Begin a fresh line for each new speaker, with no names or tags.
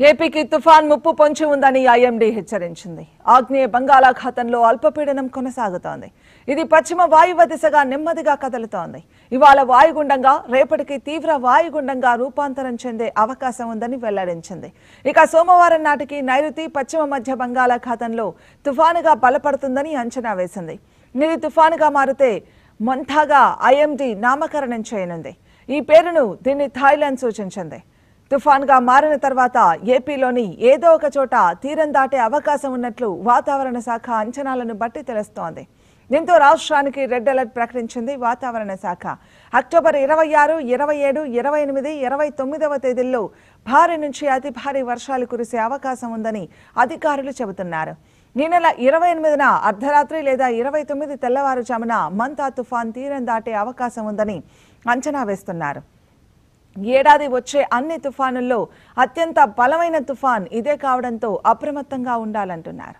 ఏపీకి తుఫాన్ ముప్పు పొంచి ఉందని ఐఎండీ హెచ్చరించింది. ఆగ్నేయ బంగాళాఖాతంలో అల్పపీడనం కొనసాగుతోంది. ఇది పశ్చిమ వాయువ్య దిశగా నెమ్మదిగా కదులుతోంది. ఇవాళ వాయుగుండంగా, రేపటికి తీవ్ర వాయుగుండంగా రూపాంతరం చెందే అవకాశం ఉందని వెల్లడించింది. ఇక సోమవారం నాటికి నైరుతి, పశ్చిమ మధ్య బంగాళాఖాతంలో తుఫానుగా బలపడుతుందని అంచనా వేసింది. ఇది తుఫానుగా మారితే మంథాగా ఐఎండీ నామకరణం చేయనుంది. ఈ పేరును దీన్ని థాయిలాండ్ సూచించింది. తుఫాన్గా మారిన తర్వాత ఏపీలోని ఏదో ఒక చోట తీరం దాటే అవకాశం ఉన్నట్లు వాతావరణ శాఖ అంచనాలను బట్టి తెలుస్తోంది. దీంతో రాష్ట్రానికి రెడ్ అలర్ట్ ప్రకటించింది వాతావరణ శాఖ. అక్టోబర్ 26, 27, 28, 29వ తేదీల్లో భారీ నుంచి అతి భారీ వర్షాలు కురిసే అవకాశం ఉందని అధికారులు చెబుతున్నారు. ఈ నెల 28న అర్ధరాత్రి లేదా 29 తెల్లవారుజామున మంతా తుఫాన్ తీరం దాటే అవకాశం ఉందని అంచనా వేస్తున్నారు. ఏడాది వచ్చే అన్ని తుఫానుల్లో అత్యంత బలమైన తుఫాన్ ఇదే కావడంతో అప్రమత్తంగా ఉండాలంటున్నారు.